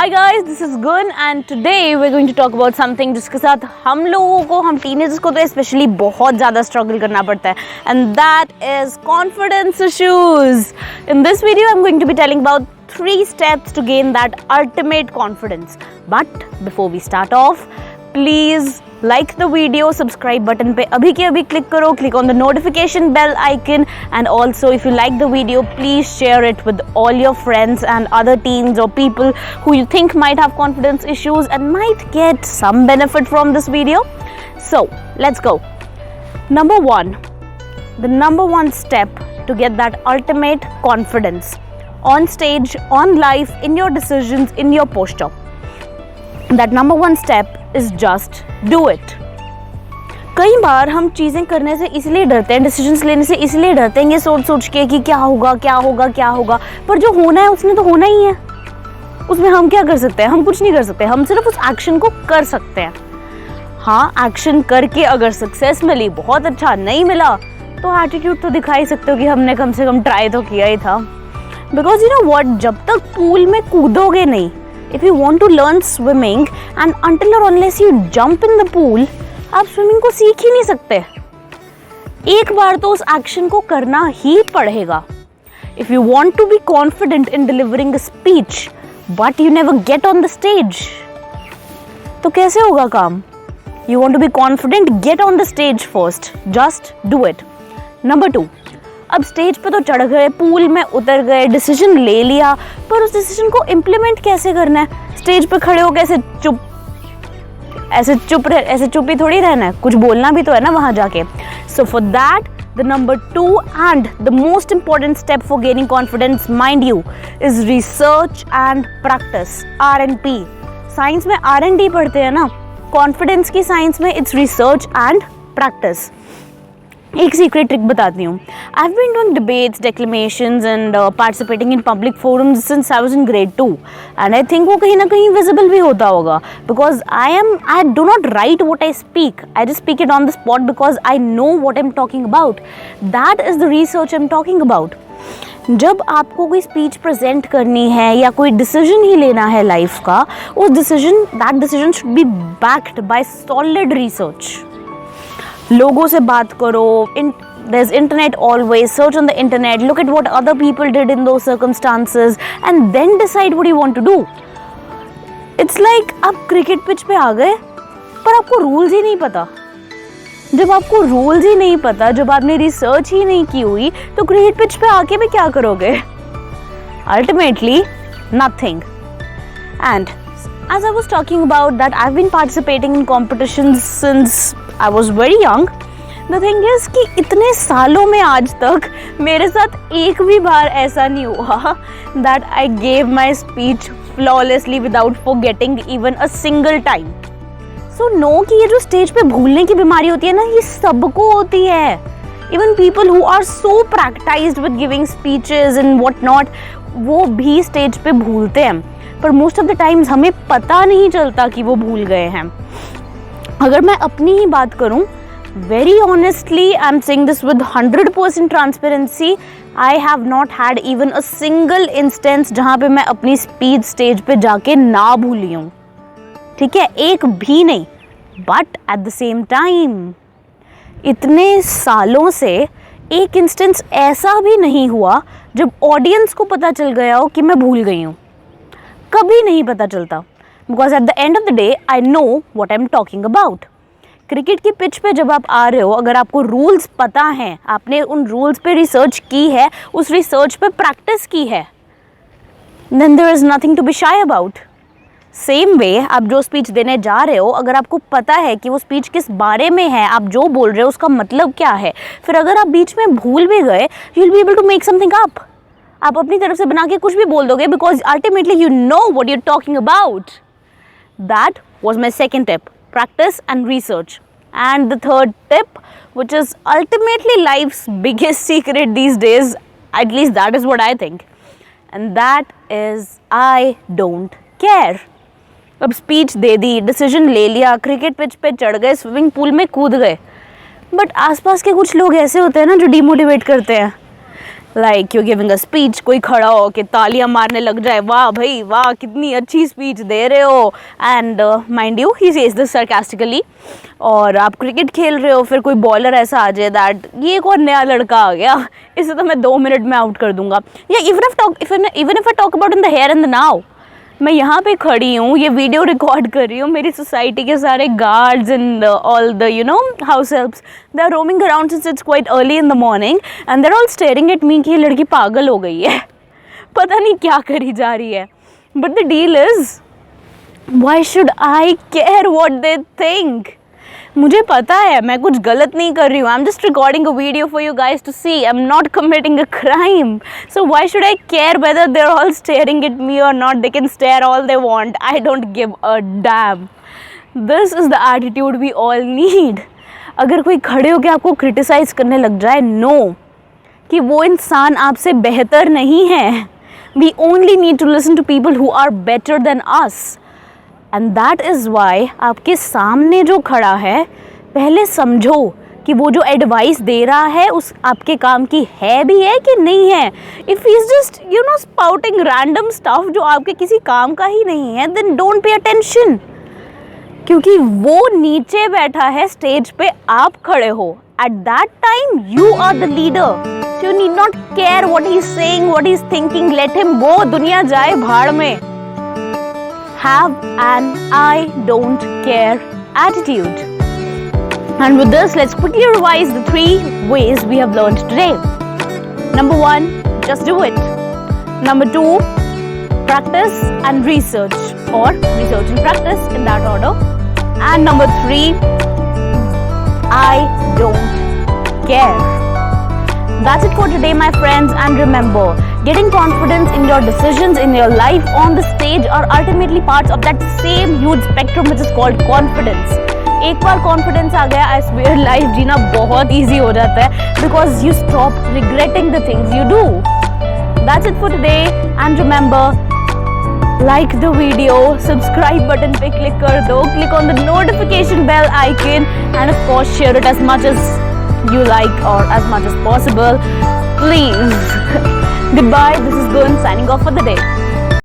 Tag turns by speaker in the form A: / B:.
A: Hi guys, this is Gun and today we're going to talk about something जिसके साथ हम लोगों को, हम teenagers को तो especially बहुत ज़्यादा struggle करना पड़ता है, and that is confidence issues. In this video I'm going to be telling about 3 steps to gain that ultimate confidence. But before we start off, please like the video, subscribe button पे अभी के अभी click करो, click on the notification bell icon, and also if you like the video, please share it with all your friends and other teens or people who you think might have confidence issues and might get some benefit from this video. So let's go. Number 1, the number 1 step to get that ultimate confidence on stage, on life, in your decisions, in your posture. That number 1 step is just do it. कई बार हम चीज़ें करने से इसलिए डरते हैं, decisions लेने से इसलिए डरते हैं ये सोच सोच के कि क्या होगा क्या होगा क्या होगा, पर जो होना है उसने तो होना ही है. उसमें हम क्या कर सकते हैं? हम कुछ नहीं कर सकते. हम सिर्फ उस एक्शन को कर सकते हैं. हाँ, एक्शन करके अगर सक्सेस मिली, बहुत अच्छा, नहीं मिला तो एटीट्यूड तो दिखा ही सकते हो कि हमने कम से कम ट्राई तो किया ही था. बिकॉज यू नो व्हाट, जब तक पूल में कूदोगे नहीं, if you want to learn swimming and until or unless you jump in the pool, आप स्विमिंग को सीख ही नहीं सकते. एक बार तो उस एक्शन को करना ही पड़ेगा. If you want to be confident in delivering a speech but you never get on the stage, तो कैसे होगा काम? You want to be confident, get on the stage first. Just do it. Number 2, अब stage पे तो चढ़ गए, pool में उतर गए, डिसीजन ले लिया, पर उस डिसीजन को इम्प्लीमेंट कैसे करना है? स्टेज पे खड़े होकर ऐसे चुप ही थोड़ी रहना है, कुछ बोलना भी तो है ना वहाँ जाके. So for that the number 2 and the most important step for gaining confidence, mind you, is research and practice. R&P, science में R&D पढ़ते हैं ना, कॉन्फिडेंस की साइंस में इट्स रिसर्च एंड प्रैक्टिस. एक सीक्रेट ट्रिक बताती हूँ. I have been doing debates, declamations and participating in public forums since I was in grade 2, and I think वो कहीं ना कहीं विजिबल भी होता होगा. Because I do not right what I speak, I just speak it on the spot because I know what I am talking about. That is the research I am talking about. जब आपको कोई speech present करनी है या कोई decision ही लेना है life का, that decision should be backed by solid research. लोगों से बात करो. There's internet always. Search on the internet. Look at what other people did in those circumstances, and then decide what you want to do. It's like आप cricket pitch पे आ गए, पर आपको rules ही नहीं पता. जब आपको रूल्स ही नहीं पता, जब आपने रिसर्च ही नहीं की हुई, तो क्रिकेट पिच पे आके भी क्या करोगे? Ultimately, nothing. And as I was talking about that, I've been participating in competitions since I was very young. The thing is कि इतने सालों में आज तक मेरे साथ एक भी बार ऐसा नहीं हुआ that I gave my speech flawlessly without forgetting even a single time. So no, कि ये जो स्टेज पे भूलने की बीमारी होती है ना, ये सबको होती है. Even people who are so practiced with giving speeches and what not, वो भी स्टेज पे भूलते हैं. पर मोस्ट ऑफ द टाइम्स हमें पता नहीं चलता कि वो भूल गए हैं. अगर मैं अपनी ही बात करूं, very honestly, I am saying this with 100% transparency, I have not had even a single instance जहां पे मैं अपनी स्पीच स्टेज पे जाके ना भूली हूं. ठीक है, एक भी नहीं. But at the same time, इतने सालों से एक इंस्टेंस ऐसा भी नहीं हुआ जब ऑडियंस को पता चल गया हो कि मैं भूल गई हूँ. कभी नहीं पता चलता. Because at the end of the day I know what I am talking about. Cricket की पिच पे जब आप आ रहे हो, अगर आपको रूल्स पता हैं, आपने उन रूल्स पे रिसर्च की है, उस रिसर्च पे प्रैक्टिस की है, then there is nothing to be shy about. Same way, आप जो स्पीच देने जा रहे हो, अगर आपको पता है कि वो स्पीच किस बारे में है, आप जो बोल रहे हो उसका मतलब क्या है, फिर अगर आप बीच में भूल भी गए, you will be able to make something up. आप अपनी तरफ से बना के कुछ भी बोल दोगे because ultimately you know what you are talking about. That was my second tip, practice and research. And the third tip, which is ultimately life's biggest secret these days, at least that is what I think, and that is I don't care. अब speech दे दी, decision ले लिया, cricket pitch पे चढ़ गए, swimming pool में कूद गए, but आसपास के कुछ लोग ऐसे होते हैं ना जो डिमोटिवेट करते हैं like you giving a speech, कोई खड़ा हो के तालियां मारने लग जाए, वाह भाई वाह कितनी अच्छी स्पीच दे रहे हो, and mind you he says this sarcastically. और आप क्रिकेट खेल रहे हो, फिर कोई बॉलर ऐसा आ जाए दैट ये कौन नया लड़का आ गया, इसे तो मैं 2 मिनट में आउट कर दूंगा. या even if I talk about in the here and the now, मैं यहाँ पे खड़ी हूँ, ये वीडियो रिकॉर्ड कर रही हूँ, मेरी सोसाइटी के सारे guards and all the house helps, they are roaming around since it's quite early in the morning and they are all staring at me कि ये लड़की पागल हो गई है, पता नहीं क्या करी जा रही है. But the deal is, why should I care what they think? मुझे पता है मैं कुछ गलत नहीं कर रही हूँ. I am just recording a video for you guys to see. I am not committing a crime. So why should I care whether they are all staring at me और not? They can stare all they want. I don't give a damn. This is the attitude we all need. अगर कोई खड़े होकर आपको criticise करने लग जाए, no कि वो इंसान आपसे बेहतर नहीं है. We only need to listen to people who are better than us. And that is why आपके सामने जो खड़ा है, पहले समझो कि वो जो एडवाइस दे रहा है उस आपके काम की है भी है कि नहीं है. If he is just spouting random stuff जो आपके किसी काम का ही नहीं है, देन डोंट पे अटेंशन. क्योंकि वो नीचे बैठा है स्टेज पे, आप खड़े हो. At that time you are the leader. You need not care what he is saying, what he is thinking. Let him go. दुनिया जाए भाड़ में. Have an I don't care attitude. And with this, let's quickly revise the 3 ways we have learned today. Number 1, just do it. Number 2, practice and research, or research and practice in that order. And number 3, I don't care. That's it for today, my friends, and remember, getting confidence in your decisions in your life on the stage are ultimately parts of that same huge spectrum which is called confidence. एक बार confidence आ गया, I swear life जीना बहुत easy हो जाता है, because you stop regretting the things you do. That's it for today, and remember, like the video, subscribe button पे click कर दो, click on the notification bell icon, and of course share it as much as you like or as much as possible, please. Goodbye, this is Gun signing off for the day.